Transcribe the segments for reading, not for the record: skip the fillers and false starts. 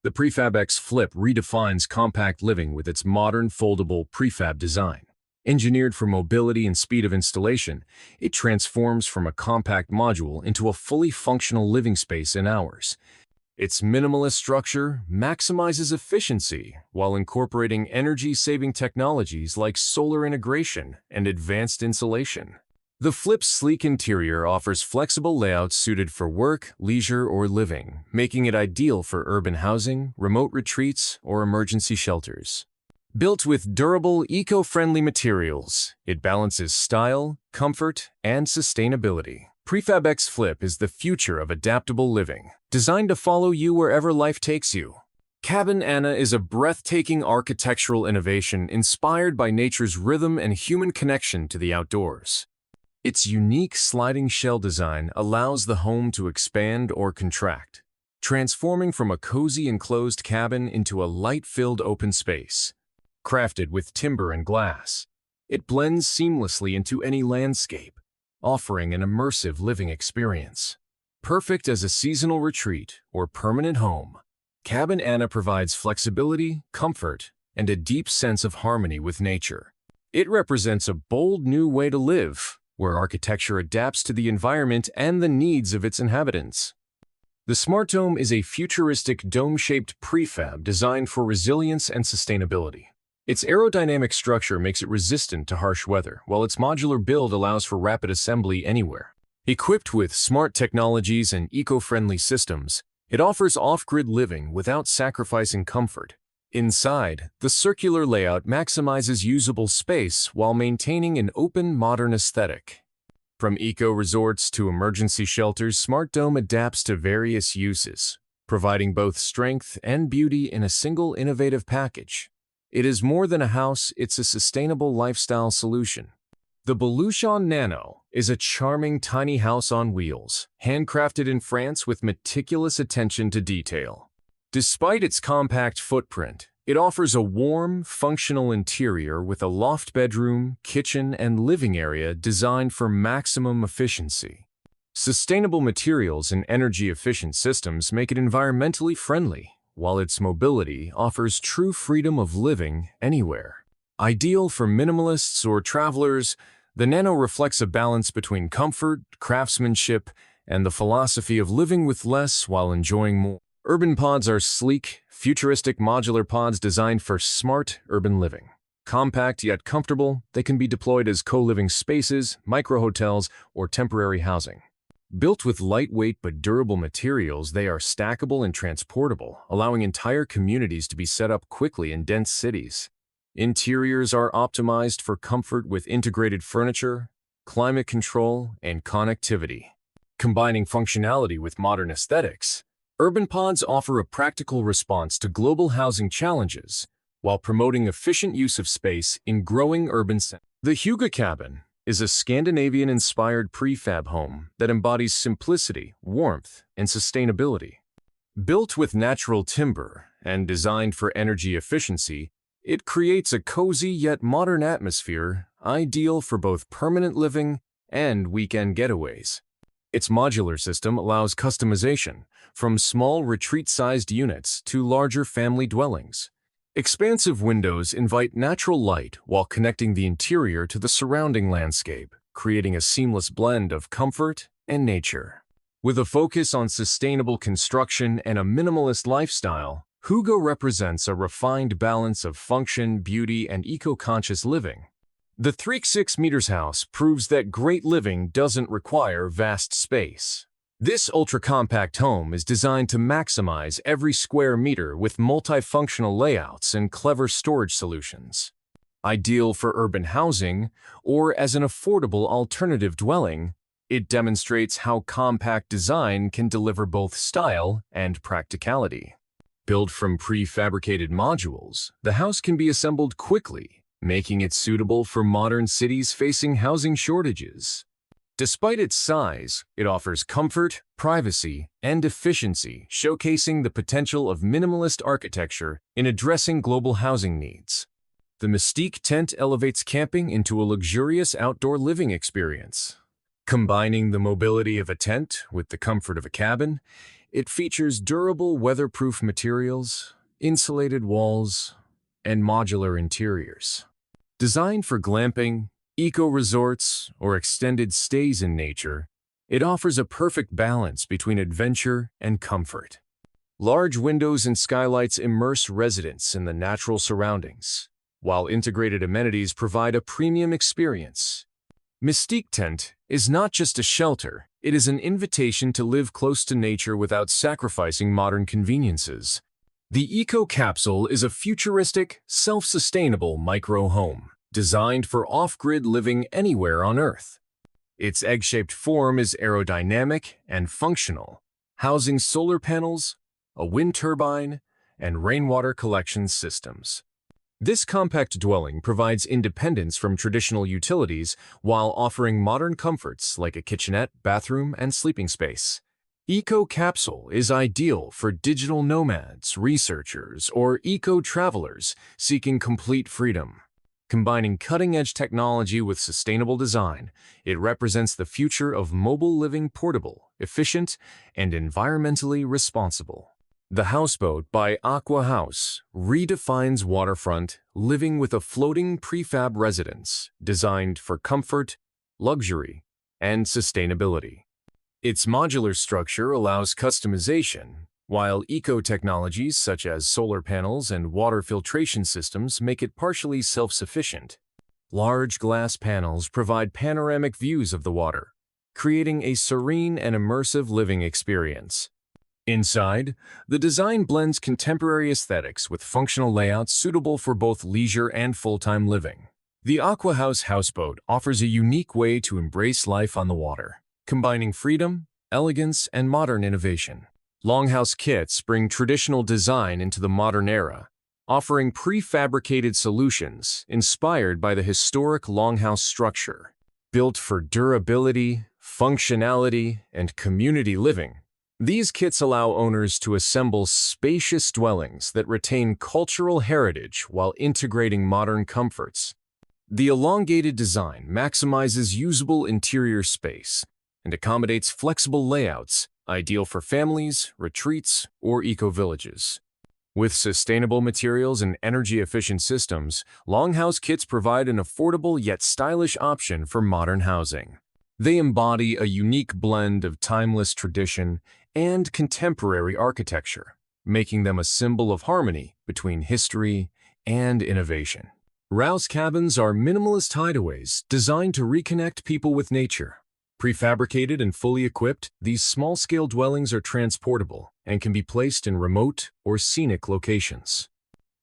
The Prefab X Flip redefines compact living with its modern foldable prefab design. Engineered for mobility and speed of installation, it transforms from a compact module into a fully functional living space in hours. Its minimalist structure maximizes efficiency while incorporating energy-saving technologies like solar integration and advanced insulation. The Flip's sleek interior offers flexible layouts suited for work, leisure, or living, making it ideal for urban housing, remote retreats, or emergency shelters. Built with durable, eco-friendly materials, it balances style, comfort, and sustainability. Prefab X Flip is the future of adaptable living, designed to follow you wherever life takes you. Cabin Anna is a breathtaking architectural innovation inspired by nature's rhythm and human connection to the outdoors. Its unique sliding shell design allows the home to expand or contract, transforming from a cozy enclosed cabin into a light-filled open space. Crafted with timber and glass, it blends seamlessly into any landscape, offering an immersive living experience. Perfect as a seasonal retreat or permanent home, Cabin Anna provides flexibility, comfort, and a deep sense of harmony with nature. It represents a bold new way to live, where architecture adapts to the environment and the needs of its inhabitants. The Smart Dome is a futuristic dome-shaped prefab designed for resilience and sustainability. Its aerodynamic structure makes it resistant to harsh weather, while its modular build allows for rapid assembly anywhere. Equipped with smart technologies and eco-friendly systems, it offers off-grid living without sacrificing comfort. Inside, the circular layout maximizes usable space while maintaining an open, modern aesthetic. From eco-resorts to emergency shelters, Smart Dome adapts to various uses, providing both strength and beauty in a single innovative package. It is more than a house, it's a sustainable lifestyle solution. The Beluchon Nano is a charming tiny house on wheels, handcrafted in France with meticulous attention to detail. Despite its compact footprint, it offers a warm, functional interior with a loft bedroom, kitchen, and living area designed for maximum efficiency. Sustainable materials and energy-efficient systems make it environmentally friendly, while its mobility offers true freedom of living anywhere. Ideal for minimalists or travelers, the Nano reflects a balance between comfort, craftsmanship, and the philosophy of living with less while enjoying more. Urban pods are sleek, futuristic modular pods designed for smart urban living. Compact yet comfortable, they can be deployed as co-living spaces, micro-hotels, or temporary housing. Built with lightweight but durable materials, they are stackable and transportable, allowing entire communities to be set up quickly in dense cities. Interiors are optimized for comfort with integrated furniture, climate control, and connectivity. Combining functionality with modern aesthetics, urban pods offer a practical response to global housing challenges while promoting efficient use of space in growing urban centers. The Huga Cabin is a Scandinavian-inspired prefab home that embodies simplicity, warmth, and sustainability. Built with natural timber and designed for energy efficiency, it creates a cozy yet modern atmosphere ideal for both permanent living and weekend getaways. Its modular system allows customization, from small retreat-sized units to larger family dwellings. Expansive windows invite natural light while connecting the interior to the surrounding landscape, creating a seamless blend of comfort and nature. With a focus on sustainable construction and a minimalist lifestyle, Hugo represents a refined balance of function, beauty, and eco-conscious living. The 3.6 meters house proves that great living doesn't require vast space. This ultra-compact home is designed to maximize every square meter with multifunctional layouts and clever storage solutions. Ideal for urban housing or as an affordable alternative dwelling, it demonstrates how compact design can deliver both style and practicality. Built from prefabricated modules, the house can be assembled quickly, making it suitable for modern cities facing housing shortages. Despite its size, it offers comfort, privacy, and efficiency, showcasing the potential of minimalist architecture in addressing global housing needs. The Mystique tent elevates camping into a luxurious outdoor living experience. Combining the mobility of a tent with the comfort of a cabin, it features durable weatherproof materials, insulated walls, and modular interiors. Designed for glamping, eco-resorts, or extended stays in nature, it offers a perfect balance between adventure and comfort. Large windows and skylights immerse residents in the natural surroundings, while integrated amenities provide a premium experience. Mystique Tent is not just a shelter, it is an invitation to live close to nature without sacrificing modern conveniences. The Eco Capsule is a futuristic, self-sustainable micro-home, designed for off-grid living anywhere on Earth. Its egg-shaped form is aerodynamic and functional, housing solar panels, a wind turbine, and rainwater collection systems. This compact dwelling provides independence from traditional utilities while offering modern comforts like a kitchenette, bathroom, and sleeping space. Eco Capsule is ideal for digital nomads, researchers, or eco-travelers seeking complete freedom. Combining cutting-edge technology with sustainable design, it represents the future of mobile living, portable, efficient, and environmentally responsible. The Houseboat by Aqua House redefines waterfront living with a floating prefab residence designed for comfort, luxury, and sustainability. Its modular structure allows customization, while eco-technologies such as solar panels and water filtration systems make it partially self-sufficient. Large glass panels provide panoramic views of the water, creating a serene and immersive living experience. Inside, the design blends contemporary aesthetics with functional layouts suitable for both leisure and full-time living. The Aqua House Houseboat offers a unique way to embrace life on the water, combining freedom, elegance, and modern innovation. Longhouse kits bring traditional design into the modern era, offering prefabricated solutions inspired by the historic longhouse structure. Built for durability, functionality, and community living, these kits allow owners to assemble spacious dwellings that retain cultural heritage while integrating modern comforts. The elongated design maximizes usable interior space and accommodates flexible layouts, ideal for families, retreats, or eco-villages. With sustainable materials and energy-efficient systems, Longhouse kits provide an affordable yet stylish option for modern housing. They embody a unique blend of timeless tradition and contemporary architecture, making them a symbol of harmony between history and innovation. Rouse cabins are minimalist hideaways designed to reconnect people with nature. Prefabricated and fully equipped, these small-scale dwellings are transportable and can be placed in remote or scenic locations.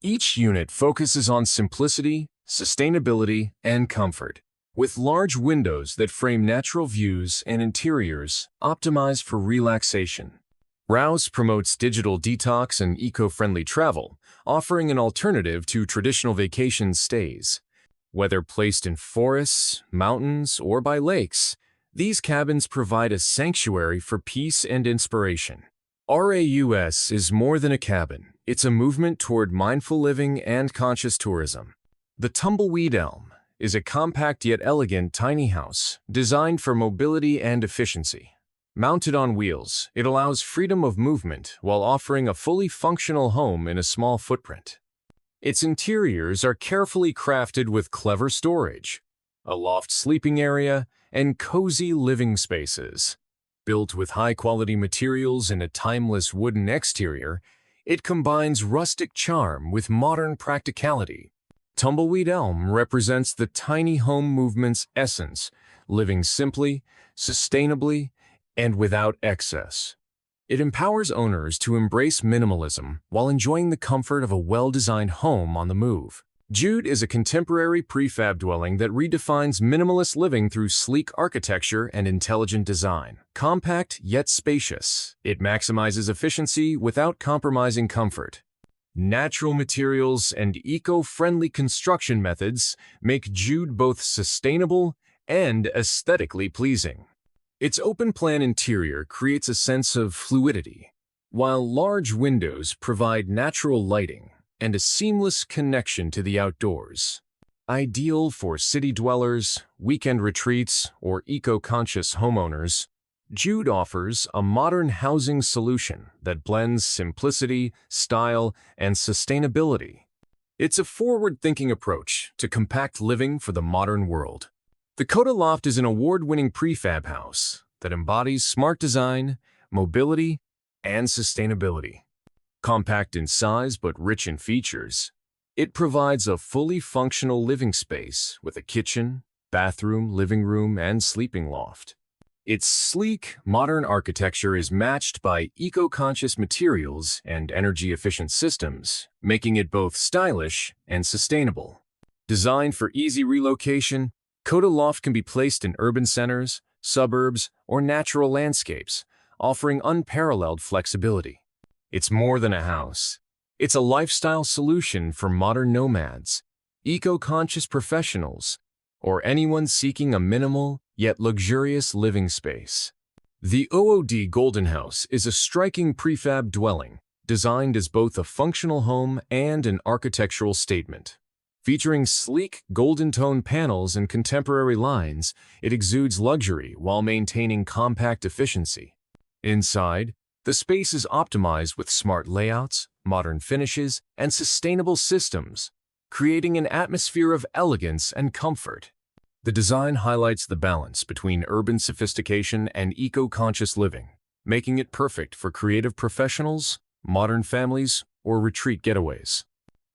Each unit focuses on simplicity, sustainability, and comfort, with large windows that frame natural views and interiors optimized for relaxation. Rouse promotes digital detox and eco-friendly travel, offering an alternative to traditional vacation stays. Whether placed in forests, mountains, or by lakes, these cabins provide a sanctuary for peace and inspiration. RAUS is more than a cabin. It's a movement toward mindful living and conscious tourism. The Tumbleweed Elm is a compact yet elegant tiny house designed for mobility and efficiency. Mounted on wheels, it allows freedom of movement while offering a fully functional home in a small footprint. Its interiors are carefully crafted with clever storage, a loft sleeping area, and cozy living spaces. Built with high-quality materials and a timeless wooden exterior, it combines rustic charm with modern practicality. Tumbleweed Elm represents the tiny home movement's essence, living simply, sustainably, and without excess. It empowers owners to embrace minimalism while enjoying the comfort of a well-designed home on the move. Jude is a contemporary prefab dwelling that redefines minimalist living through sleek architecture and intelligent design. Compact yet spacious, it maximizes efficiency without compromising comfort. Natural materials and eco-friendly construction methods make Jude both sustainable and aesthetically pleasing. Its open-plan interior creates a sense of fluidity, while large windows provide natural lighting and a seamless connection to the outdoors. Ideal for city dwellers, weekend retreats, or eco-conscious homeowners, Jude offers a modern housing solution that blends simplicity, style, and sustainability. It's a forward-thinking approach to compact living for the modern world. The Cotta Loft is an award-winning prefab house that embodies smart design, mobility, and sustainability. Compact in size but rich in features, it provides a fully functional living space with a kitchen, bathroom, living room, and sleeping loft. Its sleek, modern architecture is matched by eco-conscious materials and energy-efficient systems, making it both stylish and sustainable. Designed for easy relocation, Cotta Loft can be placed in urban centers, suburbs, or natural landscapes, offering unparalleled flexibility. It's more than a house. It's a lifestyle solution for modern nomads, eco-conscious professionals, or anyone seeking a minimal yet luxurious living space. The OOD Golden House is a striking prefab dwelling designed as both a functional home and an architectural statement. Featuring sleek golden tone panels and contemporary lines, it exudes luxury while maintaining compact efficiency. Inside, the space is optimized with smart layouts, modern finishes, and sustainable systems, creating an atmosphere of elegance and comfort. The design highlights the balance between urban sophistication and eco-conscious living, making it perfect for creative professionals, modern families, or retreat getaways.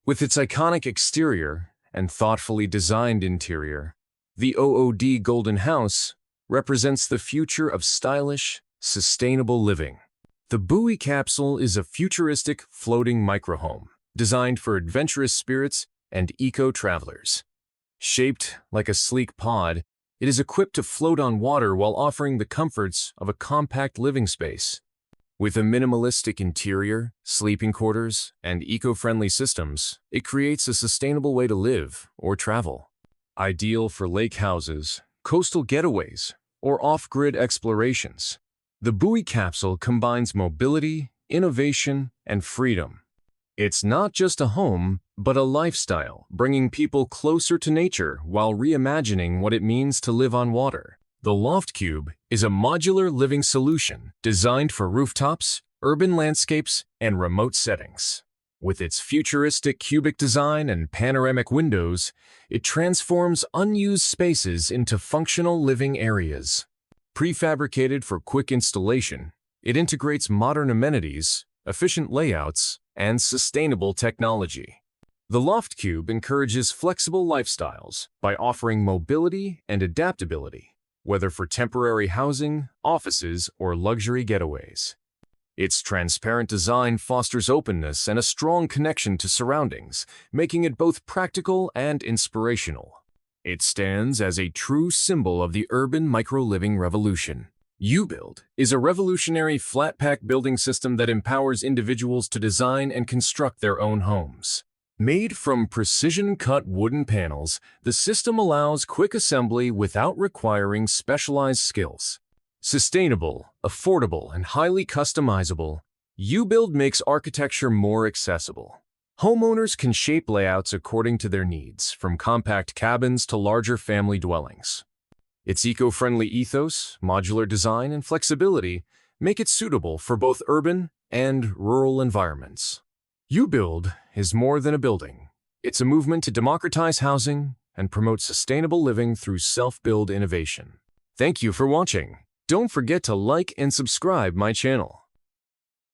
With its iconic exterior and thoughtfully designed interior, the OOD Golden House represents the future of stylish, sustainable living. The Buoy Capsule is a futuristic floating microhome designed for adventurous spirits and eco-travelers. Shaped like a sleek pod, it is equipped to float on water while offering the comforts of a compact living space. With a minimalistic interior, sleeping quarters, and eco-friendly systems, it creates a sustainable way to live or travel. Ideal for lake houses, coastal getaways, or off-grid explorations, the Buoy Capsule combines mobility, innovation, and freedom. It's not just a home, but a lifestyle, bringing people closer to nature while reimagining what it means to live on water. The Loft Cube is a modular living solution designed for rooftops, urban landscapes, and remote settings. With its futuristic cubic design and panoramic windows, it transforms unused spaces into functional living areas. Prefabricated for quick installation, it integrates modern amenities, efficient layouts, and sustainable technology. The Loft Cube encourages flexible lifestyles by offering mobility and adaptability, whether for temporary housing, offices, or luxury getaways. Its transparent design fosters openness and a strong connection to surroundings, making it both practical and inspirational. It stands as a true symbol of the urban micro-living revolution. UBuild is a revolutionary flat-pack building system that empowers individuals to design and construct their own homes. Made from precision-cut wooden panels, the system allows quick assembly without requiring specialized skills. Sustainable, affordable, and highly customizable, UBuild makes architecture more accessible. Homeowners can shape layouts according to their needs, from compact cabins to larger family dwellings. Its eco-friendly ethos, modular design, and flexibility make it suitable for both urban and rural environments. UBuild is more than a building. It's a movement to democratize housing and promote sustainable living through self-build innovation. Thank you for watching. Don't forget to like and subscribe my channel.